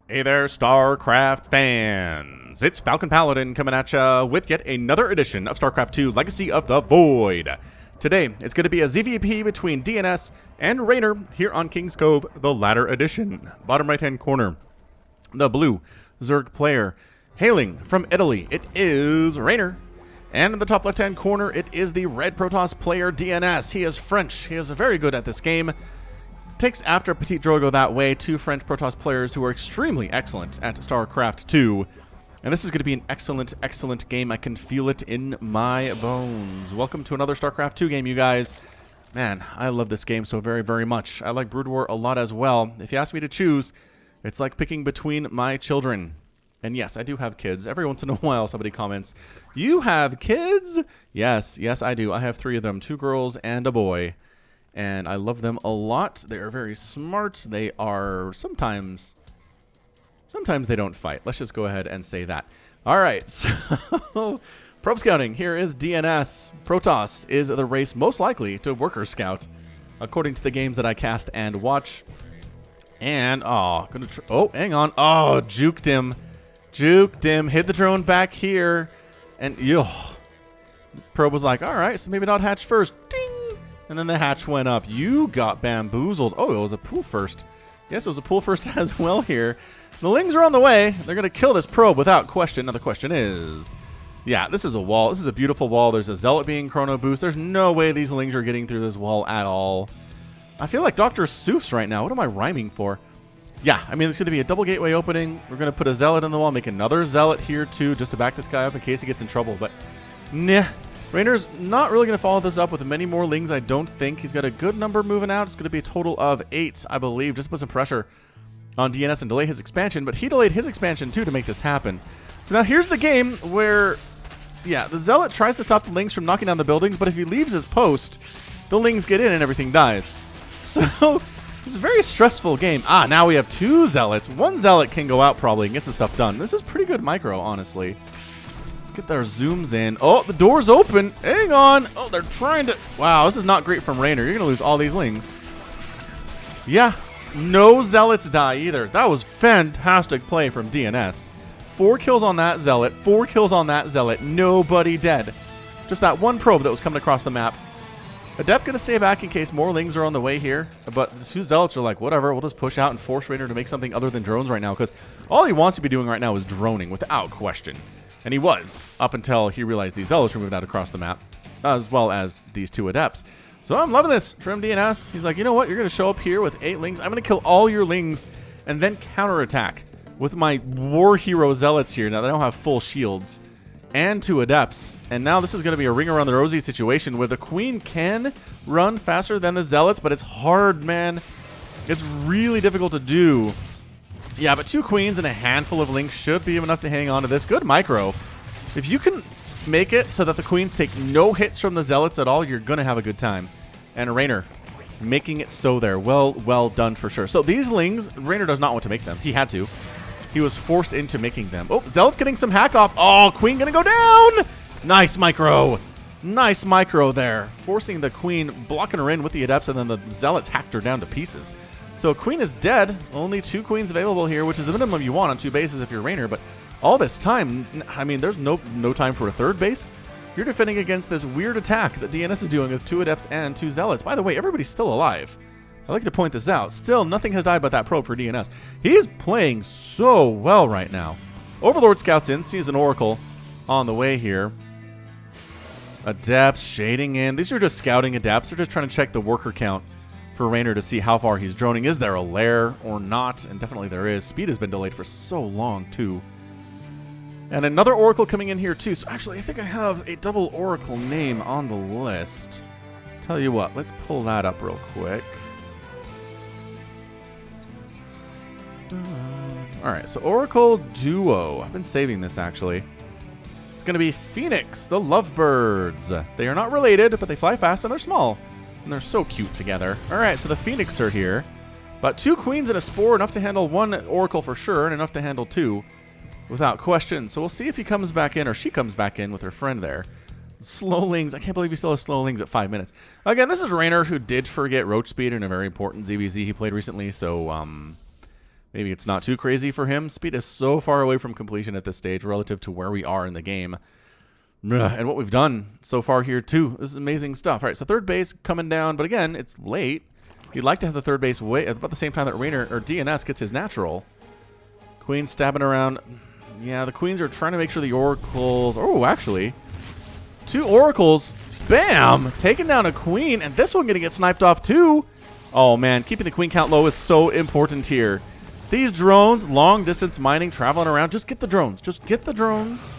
Hey there, StarCraft fans! It's Falcon Paladin coming at ya with yet another edition of StarCraft 2 Legacy of the Void. Today, it's going to be a ZVP between DNS and Reynor here on King's Cove, the latter edition. Bottom right-hand corner, the blue Zerg player. Hailing from Italy, it is Reynor. And in the top left-hand corner, it is the red Protoss player DNS. He is French. He is very good at this game. Takes after Petit Drogo that way, two French Protoss players who are extremely excellent at StarCraft 2. And this is going to be an excellent, excellent game. I can feel it in my bones. Welcome to another StarCraft 2 game, you guys. Man, I love this game so very, very much. I like Brood War a lot as well. If you ask me to choose, it's like picking between my children. And yes, I do have kids. Every once in a while, somebody comments, "You have kids?" Yes, yes, I do. I have 3 of them, 2 girls and a boy. And I love them a lot. They are very smart. They are sometimes they don't fight. Let's just go ahead and say that. All right, so probe scouting. Here is DNS. Protoss is the race most likely to worker scout, according to the games that I cast and watch. And, oh, hang on. Oh, juked him. Juked him. Hid the drone back here. And, probe was like, all right, so maybe not hatch first. Ding. And then the hatch went up. You got bamboozled. Oh, it was a pool first. Yes, it was a pool first as well here. The Lings are on the way. They're going to kill this probe without question. Now the question is, yeah, this is a wall. This is a beautiful wall. There's a Zealot being chrono boost. There's no way these Lings are getting through this wall at all. I feel like Dr. Seuss right now. What am I rhyming for? Yeah, I mean, it's going to be a double gateway opening. We're going to put a Zealot in the wall, make another Zealot here too, just to back this guy up in case he gets in trouble. But, nah. Reynor's not really going to follow this up with many more Lings, I don't think. He's got a good number moving out. It's going to be a total of 8, I believe. Just put some pressure on DNS and delay his expansion. But he delayed his expansion, too, to make this happen. So now here's the game where, yeah, the Zealot tries to stop the Lings from knocking down the buildings. But if he leaves his post, the Lings get in and everything dies. So it's a very stressful game. Ah, now we have 2 Zealots. 1 Zealot can go out probably and get some stuff done. This is pretty good micro, honestly. Get their zooms in. Oh, the door's open. Hang on. Oh, they're trying to... Wow, this is not great from Reynor. You're going to lose all these Lings. Yeah, no Zealots die either. That was fantastic play from DNS. 4 kills on that Zealot. 4 kills on that Zealot. Nobody dead. Just that one probe that was coming across the map. Adept going to stay back in case more Lings are on the way here. But the 2 Zealots are like, whatever, we'll just push out and force Reynor to make something other than drones right now. Because all he wants to be doing right now is droning without question. And he was, up until he realized these Zealots were moving out across the map, as well as these 2 Adepts. So I'm loving this from DNS. He's like, you know what? You're going to show up here with 8 Lings. I'm going to kill all your Lings and then counterattack with my War Hero Zealots here. Now, they don't have full shields. And 2 Adepts. And now this is going to be a ring around the rosy situation where the Queen can run faster than the Zealots, but it's hard, man. It's really difficult to do. Yeah, but 2 Queens and a handful of Lings should be enough to hang on to this. Good micro. If you can make it so that the Queens take no hits from the Zealots at all, you're going to have a good time. And Reynor making it so there. Well done for sure. So these Lings, Reynor does not want to make them. He had to. He was forced into making them. Oh, Zealot's getting some hack off. Oh, Queen going to go down. Nice micro. Nice micro there. Forcing the Queen, blocking her in with the Adepts, and then the Zealots hacked her down to pieces. So Queen is dead. Only 2 Queens available here, which is the minimum you want on 2 bases if you're Reynor. But all this time, I mean, there's no time for a 3rd base. You're defending against this weird attack that DNS is doing with 2 Adepts and 2 Zealots. By the way, everybody's still alive. I like to point this out. Still, nothing has died but that probe for DNS. He is playing so well right now. Overlord scouts in, sees an Oracle on the way here. Adepts shading in. These are just scouting Adepts. They're just trying to check the worker count for Reynor to see how far he's droning. Is there a lair or not? And definitely there is. Speed has been delayed for so long, too. And another Oracle coming in here, too. So actually, I think I have a double Oracle name on the list. Tell you what, let's pull that up real quick. All right, so Oracle Duo. I've been saving this, actually. It's going to be Phoenix, the Lovebirds. They are not related, but they fly fast and they're small. And they're so cute together. All right, so the Phoenix are here. But 2 Queens and a Spore, enough to handle 1 Oracle for sure, and enough to handle 2 without question. So we'll see if he comes back in, or she comes back in with her friend there. Slowlings. I can't believe he still has Slowlings at 5 minutes. Again, this is Reynor, who did forget Roach Speed in a very important ZVZ he played recently, so Maybe it's not too crazy for him. Speed is so far away from completion at this stage relative to where we are in the game. And what we've done so far here, too. This is amazing stuff. All right, so third base coming down. But again, it's late. You'd like to have the third base way about the same time that Reynor or DNS gets his natural. Queen stabbing around. Yeah, the queens are trying to make sure the oracles... Oh, actually. 2 oracles. Bam! Taking down a queen. And this one going to get sniped off, too. Oh, man. Keeping the queen count low is so important here. These drones, long-distance mining, traveling around. Just get the drones. Just get the drones.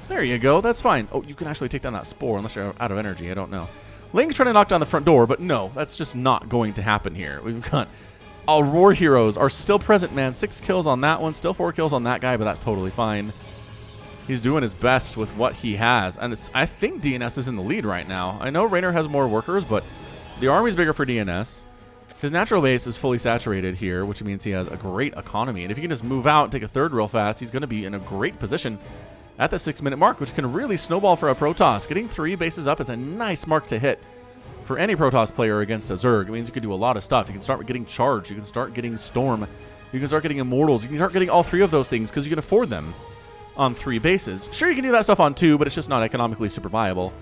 There you go. That's fine. Oh, you can actually take down that spore unless you're out of energy. I don't know. Link's trying to knock down the front door, but no, that's just not going to happen here. We've got our war heroes are still present, man. 6 kills on that one, still 4 kills on that guy, but that's totally fine. He's doing his best with what he has, and I think DNS is in the lead right now. I know Reynor has more workers, but the army's bigger for DNS. His natural base is fully saturated here, which means he has a great economy, and if he can just move out and take a third real fast, he's going to be in a great position at the 6-minute mark, which can really snowball for a Protoss. Getting 3 bases up is a nice mark to hit for any Protoss player against a Zerg. It means you can do a lot of stuff. You can start getting Charge. You can start getting Storm. You can start getting Immortals. You can start getting all 3 of those things because you can afford them on 3 bases. Sure, you can do that stuff on 2, but it's just not economically super viable.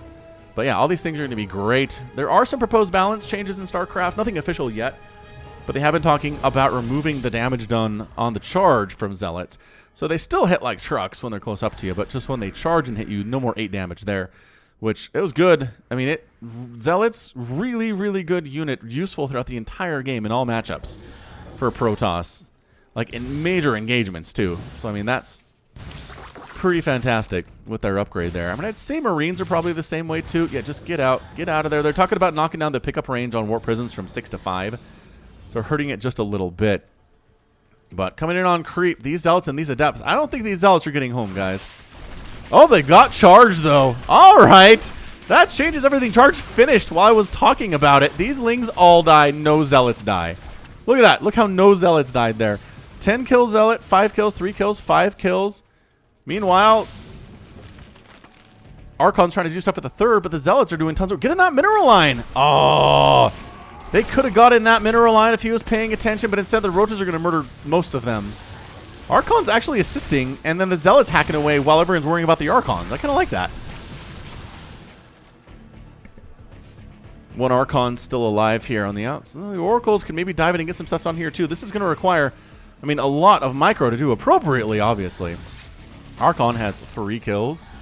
But yeah, all these things are going to be great. There are some proposed balance changes in StarCraft. Nothing official yet, but they have been talking about removing the damage done on the charge from Zealots. So they still hit like trucks when they're close up to you, but just when they charge and hit you, no more 8 damage there, which it was good. I mean, Zealots, really, really good unit, useful throughout the entire game in all matchups for Protoss, like in major engagements too. So I mean, that's pretty fantastic with their upgrade there. I mean, I'd say Marines are probably the same way too. Yeah, just get out of there. They're talking about knocking down the pickup range on warp prisms from 6 to 5, so hurting it just a little bit. But coming in on creep, these Zealots and these Adepts, I don't think these Zealots are getting home, guys. Oh, they got charged, though. All right. That changes everything. Charge finished while I was talking about it. These Lings all die. No Zealots die. Look at that. Look how no Zealots died there. 10 kills Zealot, 5 kills, 3 kills, 5 kills. Meanwhile, Archon's trying to do stuff at the 3rd, but the Zealots are doing tons of... Get in that mineral line. Oh... They could have got in that mineral line if he was paying attention, but instead the Roaches are going to murder most of them. Archon's actually assisting, and then the Zealot's hacking away while everyone's worrying about the Archons. I kind of like that. One Archon's still alive here on the outs. The Oracles can maybe dive in and get some stuff on here too. This is going to require, I mean, a lot of micro to do appropriately, obviously. Archon has 3 kills.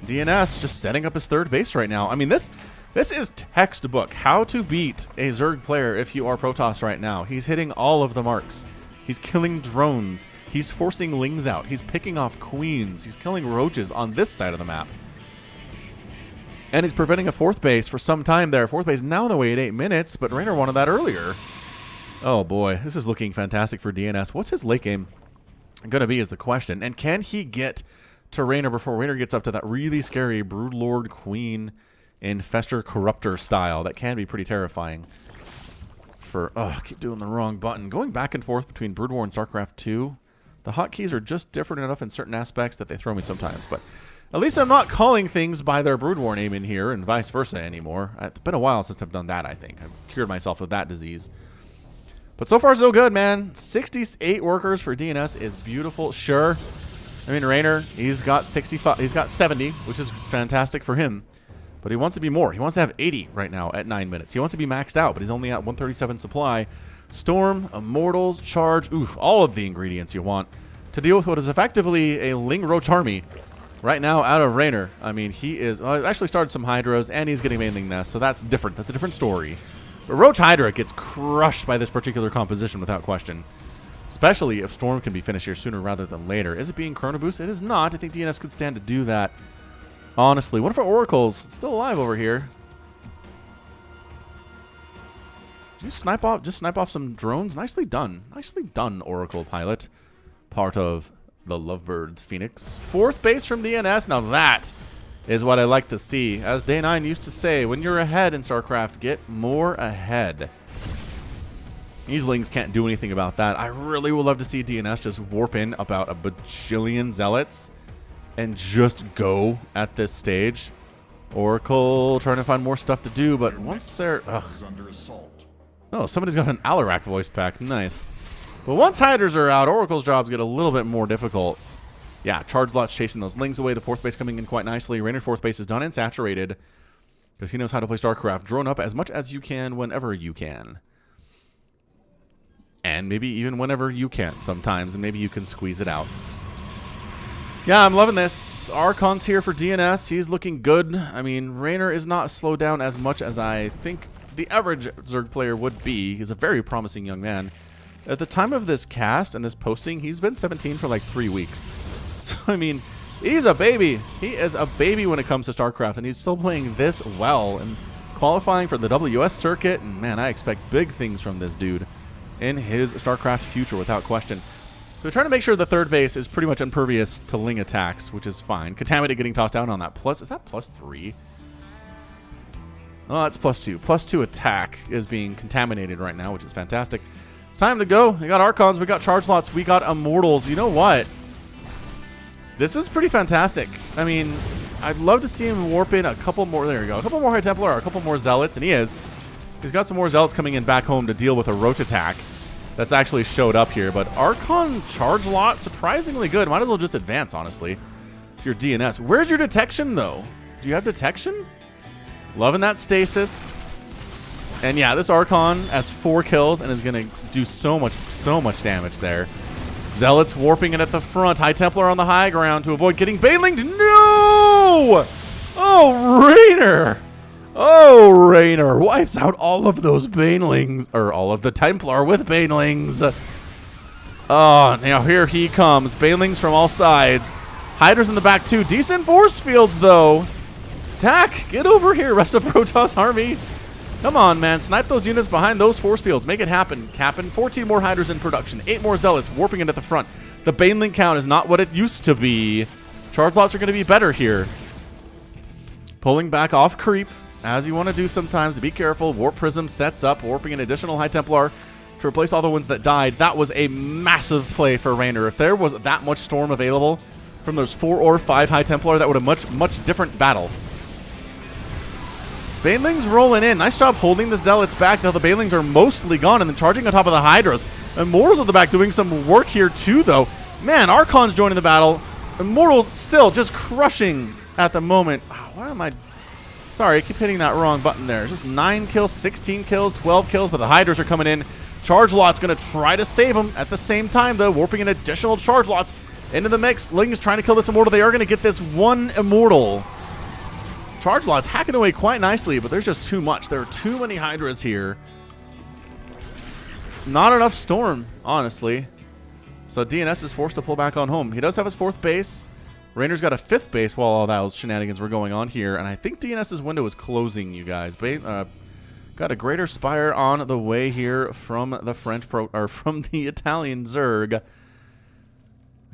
DNS just setting up his 3rd base right now. I mean, this is textbook how to beat a Zerg player if you are Protoss right now. He's hitting all of the marks. He's killing drones. He's forcing Lings out. He's picking off queens. He's killing Roaches on this side of the map. And he's preventing a 4th base for some time there. 4th base now on the way at 8 minutes, but Reynor wanted that earlier. Oh boy, this is looking fantastic for DNS. What's his late game going to be is the question. And can he get to Reynor before Reynor gets up to that really scary Broodlord Queen Infestor Corruptor style? That can be pretty terrifying. For I keep doing the wrong button. Going back and forth between Brood War and StarCraft 2. The hotkeys are just different enough in certain aspects that they throw me sometimes. But at least I'm not calling things by their Brood War name in here and vice versa anymore. It's been a while since I've done that, I think. I've cured myself of that disease. But so far so good, man. 68 workers for DNS is beautiful. Sure. I mean, Reynor, he's got 65. He's got 70, which is fantastic for him. But he wants to be more. He wants to have 80 right now at 9 minutes. He wants to be maxed out, but he's only at 137 supply. Storm, Immortals, Charge, all of the ingredients you want to deal with what is effectively a Ling Roach army right now out of Reynor. I mean, he is... actually started some Hydras, and he's getting Mainling Nest, so that's different. That's a different story. But Roach Hydra gets crushed by this particular composition without question. Especially if Storm can be finished here sooner rather than later. Is it being Chrono Boost? It is not. I think DNS could stand to do that. Honestly, one of our Oracles still alive over here. Did you snipe off? Just snipe off some drones. Nicely done. Nicely done, Oracle pilot. Part of the Lovebirds Phoenix. 4th base from DNS. Now that is what I like to see. As Day 9 used to say, when you're ahead in StarCraft, get more ahead. These Lings can't do anything about that. I really would love to see DNS just warp in about a bajillion Zealots and just go at this stage. Oracle trying to find more stuff to do, but once they're... Under assault. Oh, somebody's got an Alarak voice pack. Nice. But once Hydras are out, Oracle's jobs get a little bit more difficult. Yeah, Charge Lot's chasing those Lings away. The fourth base coming in quite nicely. Reynor's fourth base is done and saturated because he knows how to play StarCraft. Drone up as much as you can whenever you can. And maybe even whenever you can sometimes, and maybe you can squeeze it out. Yeah, I'm loving this. Archon's here for DNS. He's looking good. I mean, Reynor is not slowed down as much as I think the average Zerg player would be. He's a very promising young man. At the time of this cast and this posting, he's been 17 for like 3 weeks. So, I mean, he's a baby. He is a baby when it comes to StarCraft, and he's still playing this well and qualifying for the WS circuit. And, man, I expect big things from this dude in his StarCraft future without question. So we're trying to make sure the third base is pretty much impervious to Ling attacks, which is fine. Contaminate getting tossed down on that. Plus, is that +3? Oh, that's +2. +2 attack is being contaminated right now, which is fantastic. It's time to go. We got Archons, we got Charge Lots, we got Immortals. You know what? This is pretty fantastic. I mean, I'd love to see him warp in a couple more. There we go. A couple more High Templar, a couple more Zealots, and he is. He's got some more Zealots coming in back home to deal with a Roach attack that's actually showed up here. But Archon Charge Lot, surprisingly good. Might as well just advance, honestly, if you're DNS. Where's your detection, though? Do you have detection? Loving that stasis. And yeah, this Archon has 4 kills and is going to do so much damage there. Zealots warping it at the front. High Templar on the high ground to avoid getting banelinged. No! Oh, Reynor! Oh, Reynor wipes out all of those banelings, or all of the Templar with banelings. Oh, now here he comes. Banelings from all sides. Hydras in the back too. Decent force fields though. Tack, get over here, rest of Protoss army. Come on, man. Snipe those units behind those force fields. Make it happen, Captain. 14 more Hydras in production. 8 more Zealots warping it at the front. The Baneling count is not what it used to be. Charge Lots are going to be better here. Pulling back off creep, as you want to do sometimes, to be careful. Warp Prism sets up, warping an additional High Templar to replace all the ones that died. That was a massive play for Reynor. If there was that much Storm available from those 4 or 5 High Templar, that would have much different battle. Banelings rolling in. Nice job holding the Zealots back. Now the Banelings are mostly gone and then charging on top of the Hydras. Immortals at the back doing some work here too, though. Man, Archon's joining the battle. Immortals still just crushing at the moment. Oh, why am I... Sorry, I keep hitting that wrong button there. Just 9 kills, 16 kills, 12 kills, but the Hydras are coming in. Charge Lot's going to try to save them at the same time, though, warping in additional Charge Lots into the mix. Ling's trying to kill this Immortal. They are going to get this one Immortal. Charge Lot's hacking away quite nicely, but there's just too much. There are too many Hydras here. Not enough Storm, honestly. So DNS is forced to pull back on home. He does have his 4th base. Reynor's got a 5th base while all those shenanigans were going on here. And I think DNS's window is closing, you guys. Got a Greater Spire on the way here from the from the Italian Zerg.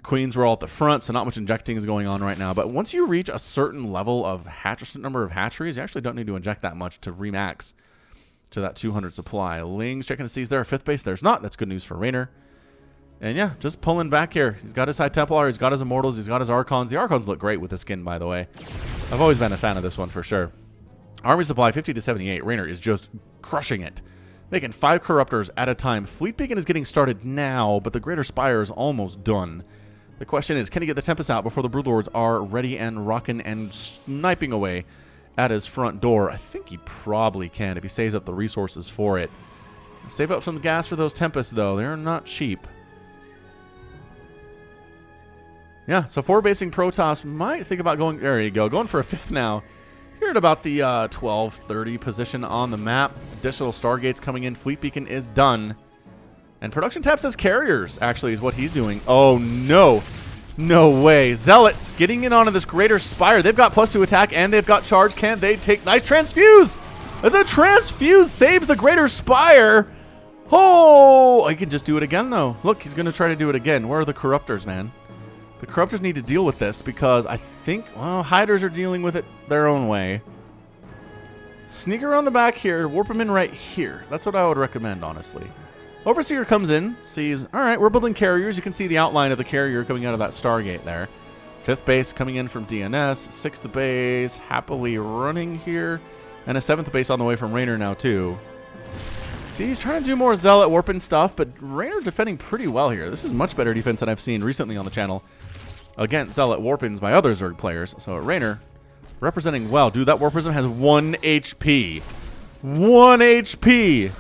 Queens were all at the front, so not much injecting is going on right now. But once you reach a certain level of number of hatcheries, you actually don't need to inject that much to remax to that 200 supply. Ling's checking to see is there a 5th base. There's not. That's good news for Reynor. And yeah, just pulling back here. He's got his High Templar, he's got his Immortals, he's got his Archons. The Archons look great with the skin, by the way. I've always been a fan of this one for sure. Army supply 50 to 78. Reynor is just crushing it. Making 5 Corruptors at a time. Fleet Beacon is getting started now, but the Greater Spire is almost done. The question is, can he get the Tempest out before the Broodlords are ready and rocking and sniping away at his front door? I think he probably can if he saves up the resources for it. Save up some gas for those Tempests, though. They're not cheap. Yeah, so 4-basing Protoss might think about going... There you go. Going for a 5th now. Here at about the 12-30 position on the map. Additional Stargates coming in. Fleet Beacon is done. And Production Tab says Carriers, actually, is what he's doing. Oh, no. No way. Zealots getting in onto this Greater Spire. They've got +2 attack, and they've got charge. Can they take... Nice Transfuse! The Transfuse saves the Greater Spire. Oh! I can just do it again, though. Look, he's going to try to do it again. Where are the Corruptors, man? The Corruptors need to deal with this because I think, well, Hydras are dealing with it their own way. Sneak around the back here. Warp them in right here. That's what I would recommend, honestly. Overseer comes in, sees, all right, we're building carriers. You can see the outline of the carrier coming out of that Stargate there. 5th base coming in from DNS. 6th base happily running here. And a 7th base on the way from Reynor now, too. See, he's trying to do more Zealot warping stuff, but Reynor's defending pretty well here. This is much better defense than I've seen recently on the channel against Zealot warpings by other Zerg players. So Reynor representing well. Dude, that Warp Prism has 1 HP. 1 HP.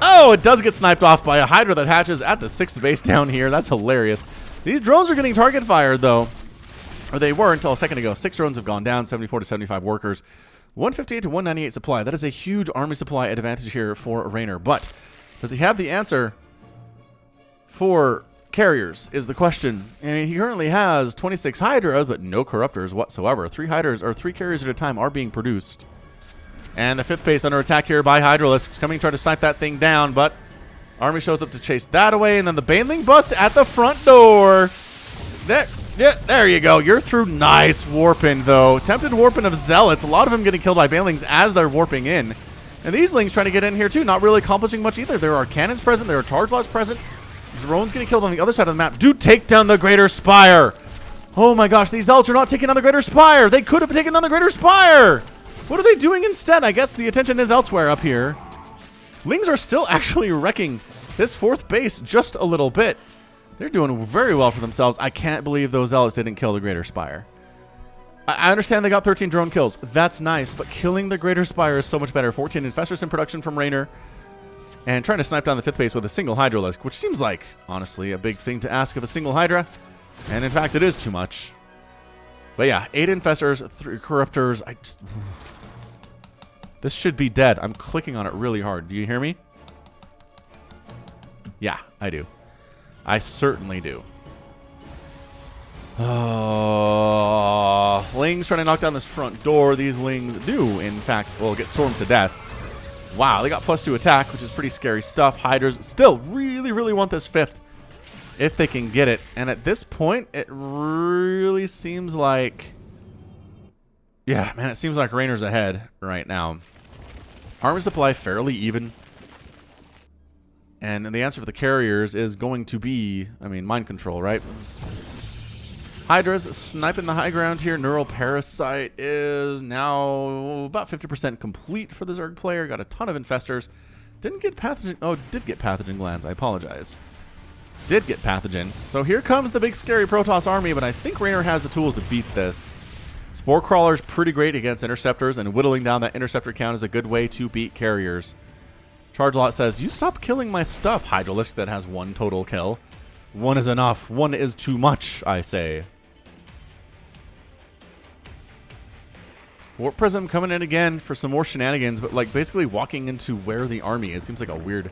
Oh, it does get sniped off by a Hydra that hatches at the 6th base down here. That's hilarious. These drones are getting target fired, though. Or they were until a second ago. 6 drones have gone down, 74 to 75 workers. 158 to 198 supply. That is a huge army supply advantage here for Reynor. But does he have the answer for carriers is the question. I mean, he currently has 26 Hydras, but no Corruptors whatsoever. 3 Hydras, or 3 carriers at a time, are being produced. And the 5th base under attack here by Hydralisks, coming to try to snipe that thing down, but army shows up to chase that away, and then the Baneling bust at the front door. There you go. You're through. Nice warping, though. Attempted warping of Zealots. A lot of them getting killed by Banelings as they're warping in. And these Lings trying to get in here, too. Not really accomplishing much either. There are cannons present. There are charge lots present. Drones getting killed on the other side of the map. Do take down the Greater Spire. Oh, my gosh. These Zealots are not taking down the Greater Spire. They could have taken down the Greater Spire. What are they doing instead? I guess the attention is elsewhere up here. Lings are still actually wrecking this 4th base just a little bit. They're doing very well for themselves. I can't believe those Zealots didn't kill the Greater Spire. I understand they got 13 drone kills. That's nice, but killing the Greater Spire is so much better. 14 Infestors in production from Reynor. And trying to snipe down the 5th base with a single Hydralisk, which seems like, honestly, a big thing to ask of a single Hydra. And in fact, it is too much. But yeah, 8 Infestors, 3 Corruptors. This should be dead. I'm clicking on it really hard. Do you hear me? Yeah, I do. I certainly do. Oh, Lings trying to knock down this front door. These Lings do, in fact, well, get stormed to death. Wow, they got +2 attack, which is pretty scary stuff. Hydras still really, really want this 5th if they can get it. And at this point, it really seems like... Yeah, man, it seems like Reynor's ahead right now. Army supply fairly even. And the answer for the carriers is going to be, I mean, mind control, right? Hydra's sniping the high ground here. Neural Parasite is now about 50% complete for the Zerg player. Got a ton of Infestors. Didn't get Pathogen. Oh, did get Pathogen Glands. I apologize. Did get Pathogen. So here comes the big scary Protoss army, but I think Reynor has the tools to beat this. Spore Crawler's pretty great against Interceptors, and whittling down that Interceptor count is a good way to beat carriers. Chargelot says, you stop killing my stuff, Hydralisk that has 1 total kill. 1 is enough. 1 is too much, I say. Warp Prism coming in again for some more shenanigans, but like basically walking into where the army is. Seems like a weird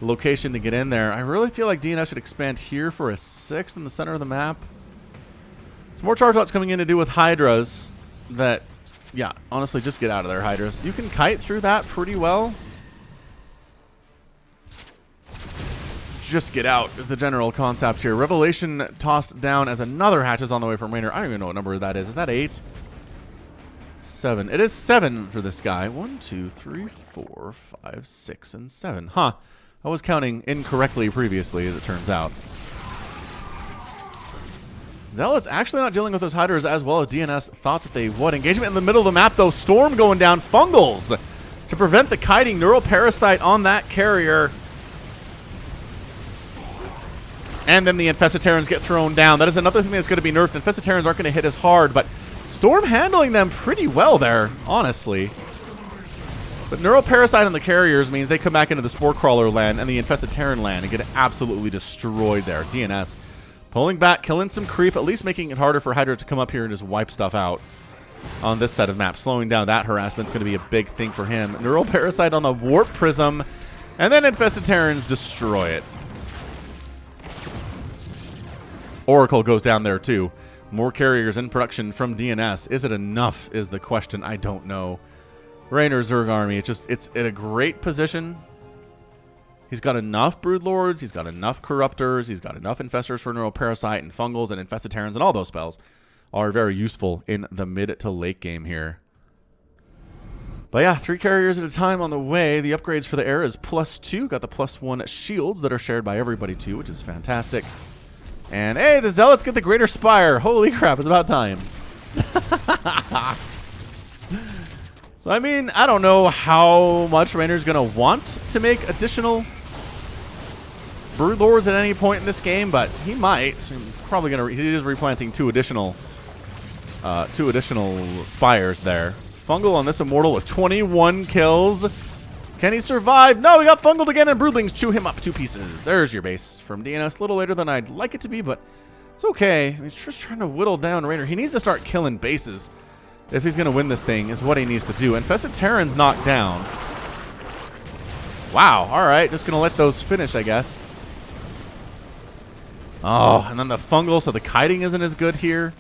location to get in there. I really feel like DNS should expand here for a 6th in the center of the map. Some more Chargelots coming in to do with Hydras that, yeah, honestly, just get out of there, Hydras. You can kite through that pretty well. Just get out is the general concept here. Revelation tossed down as another hatch is on the way from Reynor. I don't even know what number that is. Is that 8? 7. It is 7 for this guy. 1, 2, 3, 4, 5, 6, and 7. Huh. I was counting incorrectly previously, as it turns out. Zealot's actually not dealing with those Hydras as well as DNS thought that they would. Engagement in the middle of the map, though. Storm going down. Fungals to prevent the kiting. Neural Parasite on that carrier. And then the Infestiterrans get thrown down. That is another thing that's going to be nerfed. Infestiterrans aren't going to hit as hard, but Storm handling them pretty well there, honestly. But Neural Parasite on the carriers means they come back into the Spore Crawler land and the Infestiterran land and get absolutely destroyed there. DNS pulling back, killing some creep, at least making it harder for Hydra to come up here and just wipe stuff out on this side of the map. Slowing down that harassment's going to be a big thing for him. Neural Parasite on the Warp Prism, and then Infestiterrans destroy it. Oracle goes down there too. More carriers in production from DNS. Is it enough is the question. I don't know. Reynor Zerg army, it's in a great position. He's got enough Broodlords, he's got enough Corruptors, he's got enough Infestors for Neural Parasite and Fungals and Infestiterrans, and all those spells are very useful in the mid to late game here. But yeah, 3 carriers at a time on the way. The upgrades for the air is +2. Got the +1 shields that are shared by everybody too, which is fantastic. And hey, the Zealots get the Greater Spire. Holy crap, it's about time. So So, I mean, I don't know how much Reynor's going to want to make additional Brood Lords at any point in this game, but he might. He's probably going to... He is replanting two additional Spires there. Fungal on this Immortal with 21 kills. Can he survive? No, he got fungled again, and Broodlings chew him up 2 pieces. There's your base from DNS. A little later than I'd like it to be, but it's okay. He's just trying to whittle down Reynor. He needs to start killing bases if he's going to win this thing, is what he needs to do. Infested Terran's knocked down. Wow, all right. Just going to let those finish, I guess. Oh, and then the fungal, so the kiting isn't as good here.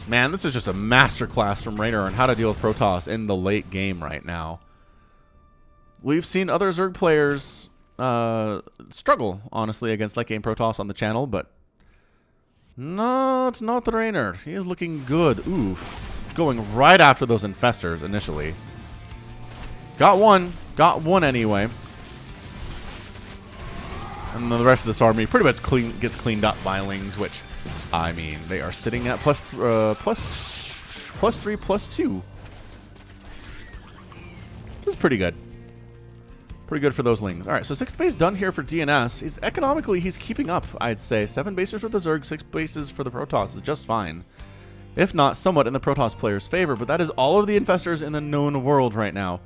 Man, this is just a masterclass from Reynor on how to deal with Protoss in the late game right now. We've seen other Zerg players struggle, honestly, against late game Protoss on the channel, but not Reynor. He is looking good. Oof. Going right after those infestors initially. Got one anyway. And then the rest of this army pretty much gets cleaned up by Lings, which, I mean, they are sitting at plus 3, plus 2. This is pretty good. Pretty good for those Lings. All right, so 6th base done here for DNS. Economically, he's keeping up, I'd say. 7 bases for the Zerg, 6 bases for the Protoss is just fine. If not, somewhat in the Protoss player's favor, but that is all of the infestors in the known world right now.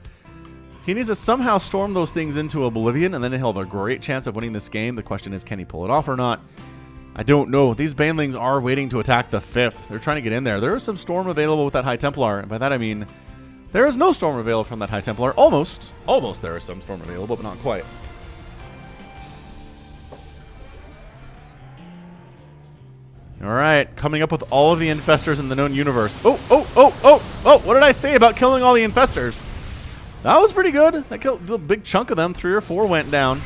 He needs to somehow storm those things into oblivion, and then he'll have a great chance of winning this game. The question is, can he pull it off or not? I don't know. These Banelings are waiting to attack the 5th. They're trying to get in there. There is some storm available with that High Templar, and by that I mean there is no storm available from that High Templar. Almost there is some storm available, but not quite. Alright, coming up with all of the infestors in the known universe. Oh, what did I say about killing all the infestors? That was pretty good. That killed a big chunk of them. 3 or 4 went down.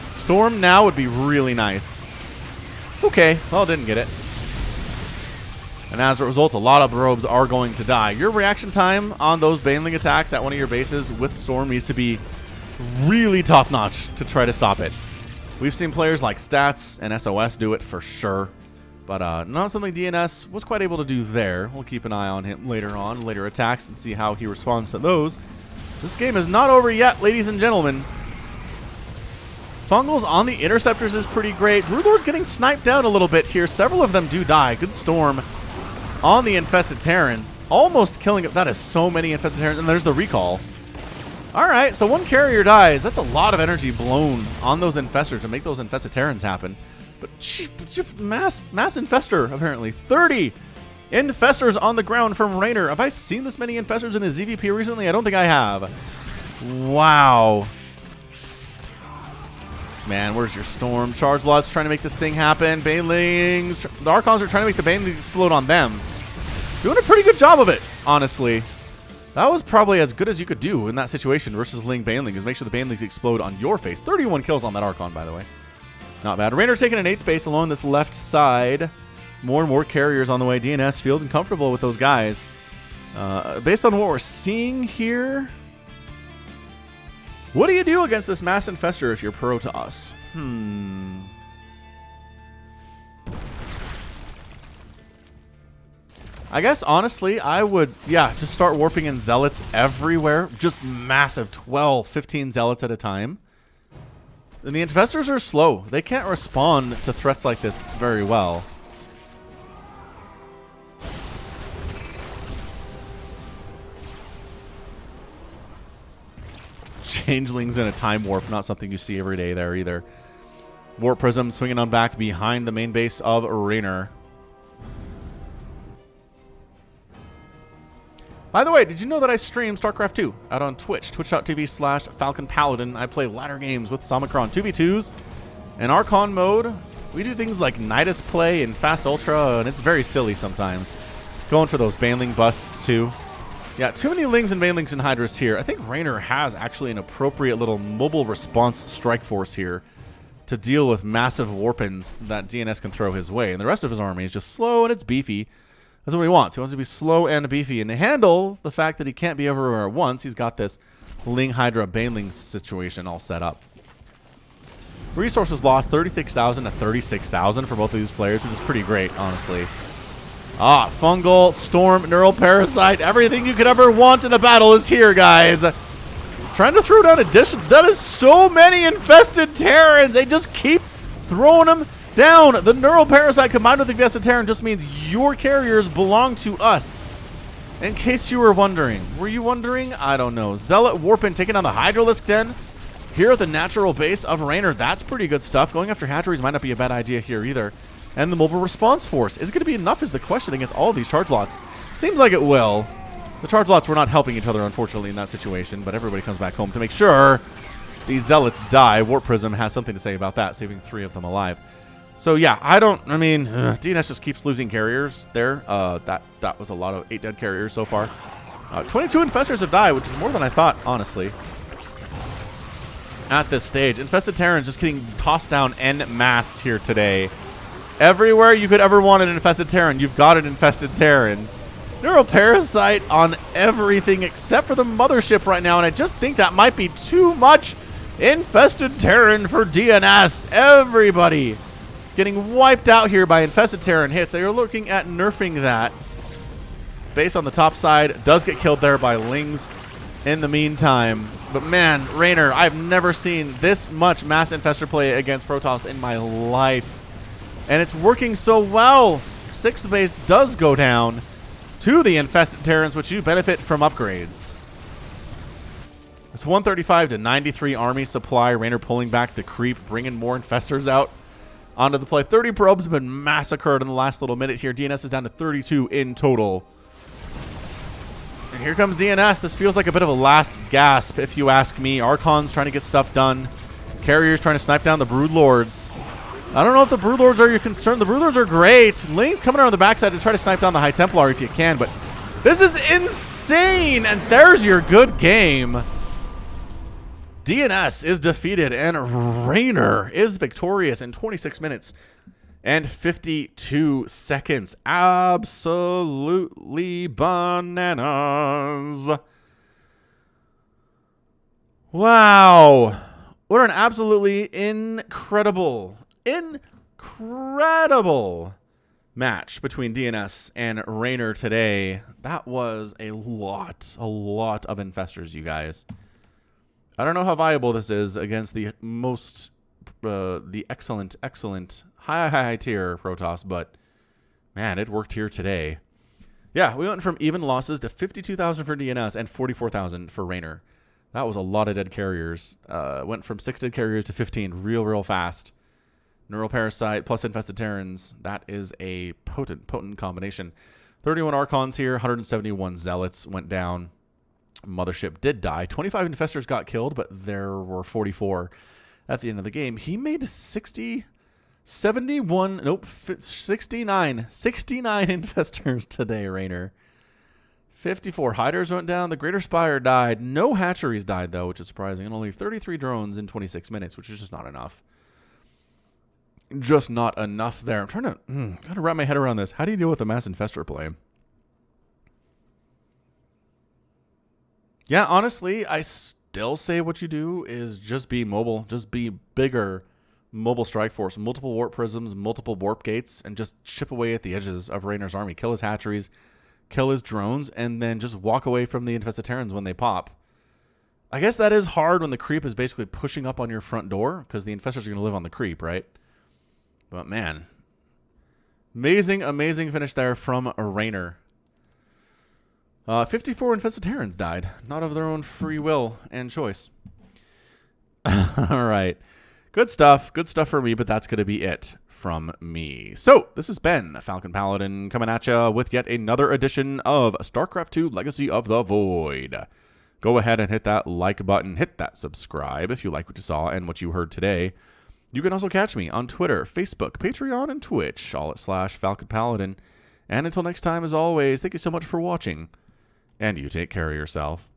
Storm now would be really nice. Okay, well, didn't get it. And as a result, a lot of robes are going to die. Your reaction time on those Baneling attacks at one of your bases with Storm needs to be really top-notch to try to stop it. We've seen players like Stats and SOS do it for sure. But not something DNS was quite able to do there. We'll keep an eye on him later on, later attacks, and see how he responds to those. This game is not over yet, ladies and gentlemen. Fungals on the Interceptors is pretty great. Broodlord's getting sniped down a little bit here. Several of them do die. Good storm on the Infested Terrans. Almost killing it. That is so many Infested Terrans. And there's the recall. All right, so 1 carrier dies. That's a lot of energy blown on those Infestors to make those Infested Terrans happen. But mass Infestor, apparently. 30 Infestors on the ground from Reynor. Have I seen this many Infestors in his ZVP recently? I don't think I have. Wow. Man, where's your Storm? Charge Lots trying to make this thing happen. Banelings. The Archons are trying to make the Banelings explode on them. Doing a pretty good job of it, honestly. That was probably as good as you could do in that situation versus Ling Baneling, is make sure the Banelings explode on your face. 31 kills on that Archon, by the way. Not bad. Reynor taking an 8th base along this left side. More and more carriers on the way. DNS feels uncomfortable with those guys. Based on what we're seeing here, what do you do against this Mass Infestor if you're pro to us? I guess, honestly, I would, just start warping in Zealots everywhere. Just massive 12, 15 Zealots at a time. And the Infestors are slow. They can't respond to threats like this very well. Changelings in a time warp, not something you see every day there either. Warp Prism swinging on back behind the main base of Reynor. By the way, did you know that I stream StarCraft 2 out on Twitch? Twitch.tv/FalconPaladin. I play ladder games with Somicron 2v2s. In Archon mode, we do things like Nidus play and Fast Ultra, and it's very silly sometimes. Going for those Baneling busts too. Yeah, too many Lings and Banelings and Hydras here. I think Reynor has actually an appropriate little mobile response strike force here to deal with massive warpins that DNS can throw his way. And the rest of his army is just slow and it's beefy. That's what he wants. He wants to be slow and beefy. And to handle the fact that he can't be everywhere at once, he's got this Ling Hydra Baneling situation all set up. Resources lost 36,000 to 36,000 for both of these players, which is pretty great, honestly. Fungal, Storm, Neural Parasite, everything you could ever want in a battle is here, guys. Trying to throw down addition. That is so many infested Terrans. They just keep throwing them down. The Neural Parasite combined with the infested Terran just means your carriers belong to us. In case you were wondering. Were you wondering? I don't know. Zealot Warpin taking on the Hydralisk Den. Here at the natural base of Reynor. That's pretty good stuff. Going after hatcheries might not be a bad idea here either. And the mobile response force. Is it going to be enough is the question against all of these charge lots. Seems like it will. The charge lots were not helping each other, unfortunately, in that situation. But everybody comes back home to make sure these zealots die. Warp Prism has something to say about that, saving 3 of them alive. So, yeah, DNS just keeps losing carriers there. That was a lot of 8 dead carriers so far. 22 infestors have died, which is more than I thought, honestly. At this stage, infested Terrans just getting tossed down en masse here today. Everywhere you could ever want an infested Terran, you've got an infested Terran. Neural Parasite on everything except for the mothership right now, and I just think that might be too much infested Terran for DNS. Everybody getting wiped out here by infested Terran hits. They are looking at nerfing that. Base on the top side does get killed there by Lings in the meantime. But man, Reynor, I've never seen this much mass infestor play against Protoss in my life. And it's working so well. 6th base does go down to the infested Terrans, which do benefit from upgrades. It's 135 to 93 army supply. Reynor pulling back to creep, bringing more infestors out onto the play. 30 probes have been massacred in the last little minute here. DNS is down to 32 in total. And here comes DNS. This feels like a bit of a last gasp, if you ask me. Archons trying to get stuff done. Carriers trying to snipe down the Brood Lords. I don't know if the Brood Lords are your concern. The Brood Lords are great. Lings coming around the backside to try to snipe down the High Templar if you can, but this is insane. And there's your good game. DNS is defeated, and Reynor is victorious in 26 minutes and 52 seconds. Absolutely bananas. Wow. What an absolutely incredible match between DNS and Reynor today. That was a lot of infestors, you guys. I don't know how viable this is against the most, the excellent, high tier Protoss, but man, it worked here today. Yeah, we went from even losses to 52,000 for DNS and 44,000 for Reynor. That was a lot of dead carriers. Went from 6 dead carriers to 15 real fast. Neural Parasite plus infested Terrans. That is a potent combination. 31 Archons here, 171 Zealots went down. Mothership did die. 25 infestors got killed, but there were 44 at the end of the game. He made 69 infestors today, Reynor. 54 Hiders went down. The Greater Spire died. No hatcheries died, though, which is surprising. And only 33 drones in 26 minutes, which is just not enough. Just not enough there. I'm trying to gotta wrap my head around this. How do you deal with a mass infestor play? Yeah, honestly, I still say what you do is just be mobile. Just be bigger mobile strike force. Multiple warp prisms, multiple warp gates, and just chip away at the edges of Reynor's army. Kill his hatcheries, kill his drones, and then just walk away from the infested Terrans when they pop. I guess that is hard when the creep is basically pushing up on your front door, because the infestors are going to live on the creep, right? But man, amazing finish there from Reynor. 54 infested Terrans died, not of their own free will and choice. All right. Good stuff for me, but that's going to be it from me. So, this has been Falcon Paladin coming at you with yet another edition of StarCraft 2 Legacy of the Void. Go ahead and hit that like button, hit that subscribe if you like what you saw and what you heard today. You can also catch me on Twitter, Facebook, Patreon, and Twitch, all at /Falcon Paladin. And until next time, as always, thank you so much for watching. And you take care of yourself.